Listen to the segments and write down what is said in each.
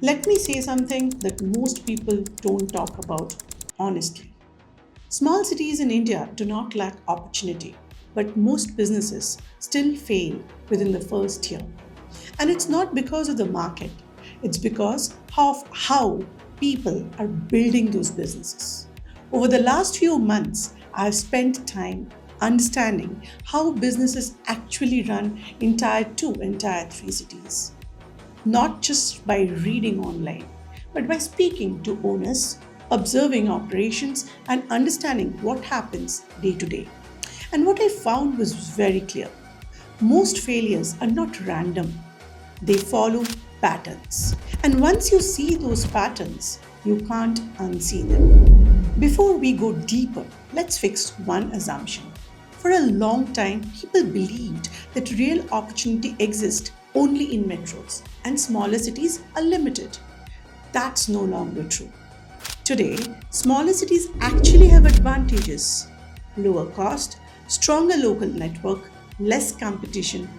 Let me say something that most people don't talk about honestly. Small cities in India do not lack opportunity, but most businesses still fail within the first year. And it's not because of the market, it's because of how people are building those businesses. Over the last few months, I've spent time understanding how businesses actually run in Tier 2 and Tier 3 cities, not just by reading online, but by speaking to owners, observing operations, and understanding what happens day to day. And what I found was very clear. Most failures are not random, they follow patterns. And once you see those patterns, you can't unsee them. Before we go deeper, let's fix one assumption. For a long time, people believed that real opportunity exists only in metros and smaller cities are limited. That's no longer true. Today, smaller cities actually have advantages: lower cost, stronger local network, less competition,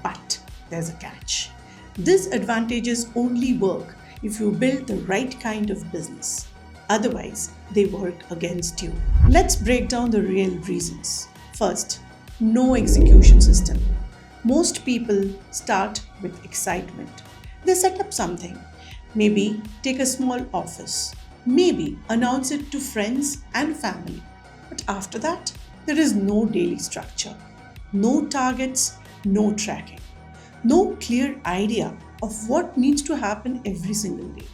but there's a catch. These advantages only work if you build the right kind of business. Otherwise, they work against you. Let's break down the real reasons. First, no execution system. Most people start with excitement. They set up something, maybe take a small office, maybe announce it to friends and family. But after that, there is no daily structure, no targets, no tracking, no clear idea of what needs to happen every single day.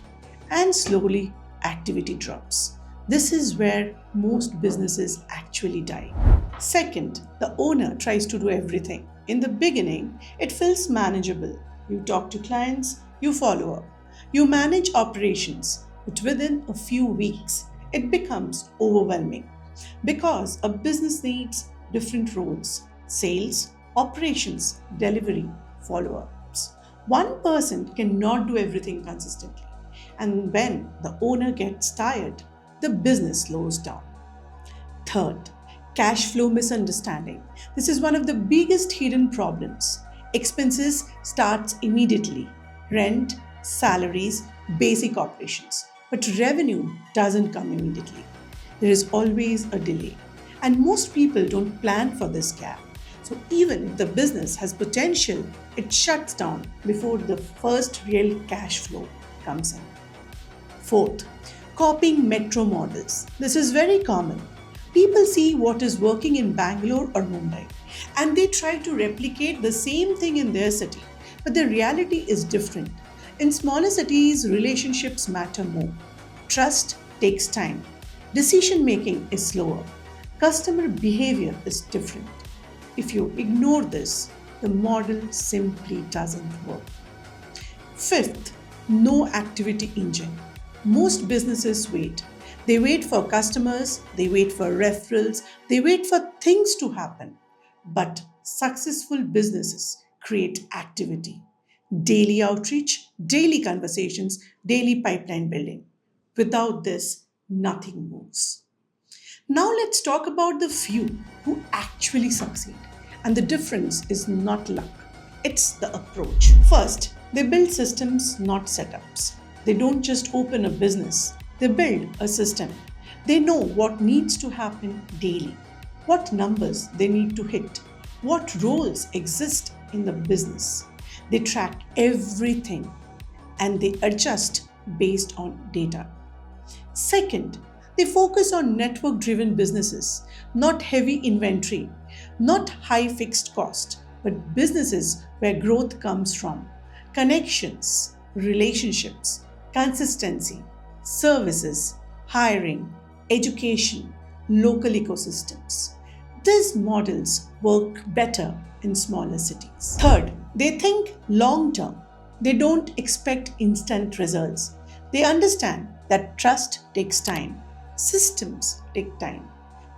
And slowly, activity drops. This is where most businesses actually die. Second, the owner tries to do everything. In the beginning, it feels manageable. You talk to clients, you follow up, you manage operations, but within a few weeks, it becomes overwhelming because a business needs different roles: sales, operations, delivery, follow ups. One person cannot do everything consistently, and when the owner gets tired, the business slows down. Third, cash flow misunderstanding. This is one of the biggest hidden problems. Expenses starts immediately: rent, salaries, basic operations. But revenue doesn't come immediately. There is always a delay. And most people don't plan for this gap. So even if the business has potential, it shuts down before the first real cash flow comes in. Fourth, copying metro models. This is very common. People see what is working in Bangalore or Mumbai and they try to replicate the same thing in their city. But the reality is different. In smaller cities, relationships matter more. Trust takes time. Decision making is slower. Customer behavior is different. If you ignore this, the model simply doesn't work. Fifth, no activity engine. Most businesses wait. They wait for customers, they wait for referrals, they wait for things to happen. But successful businesses create activity: daily outreach, daily conversations, daily pipeline building. Without this, nothing moves. Now let's talk about the few who actually succeed. And the difference is not luck, it's the approach. First, they build systems, not setups. They don't just open a business, they build a system. They know what needs to happen daily, what numbers they need to hit, what roles exist in the business. They track everything and they adjust based on data. Second, they focus on network driven businesses, not heavy inventory, not high fixed cost, but businesses where growth comes from connections, relationships, consistency, services, hiring, education, local ecosystems. These models work better in smaller cities. Third, they think long term. They don't expect instant results. They understand that trust takes time, systems take time,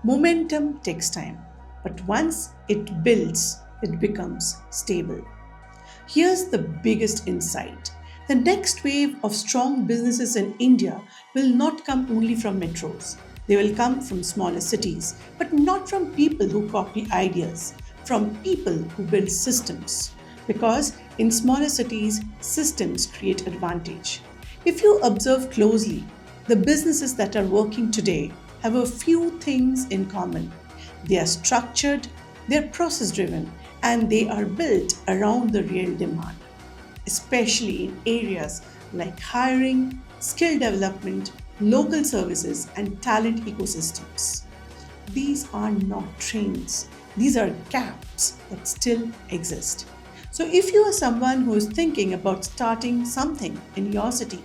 momentum takes time. But once it builds, it becomes stable. Here's the biggest insight: the next wave of strong businesses in India will not come only from metros. They will come from smaller cities, but not from people who copy ideas, from people who build systems. Because in smaller cities, systems create advantage. If you observe closely, the businesses that are working today have a few things in common. They are structured, they're process driven, and they are built around the real demand, especially in areas like hiring, skill development, local services, and talent ecosystems. These are not trends, these are gaps that still exist. So, if you are someone who is thinking about starting something in your city,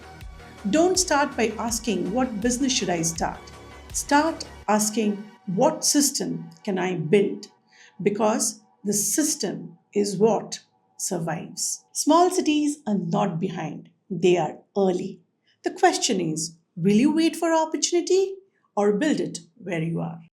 don't start by asking what business should I start. Start asking what system can I build, because the system is what survives. Small cities are not behind, they are early. The question is, will you wait for opportunity or build it where you are?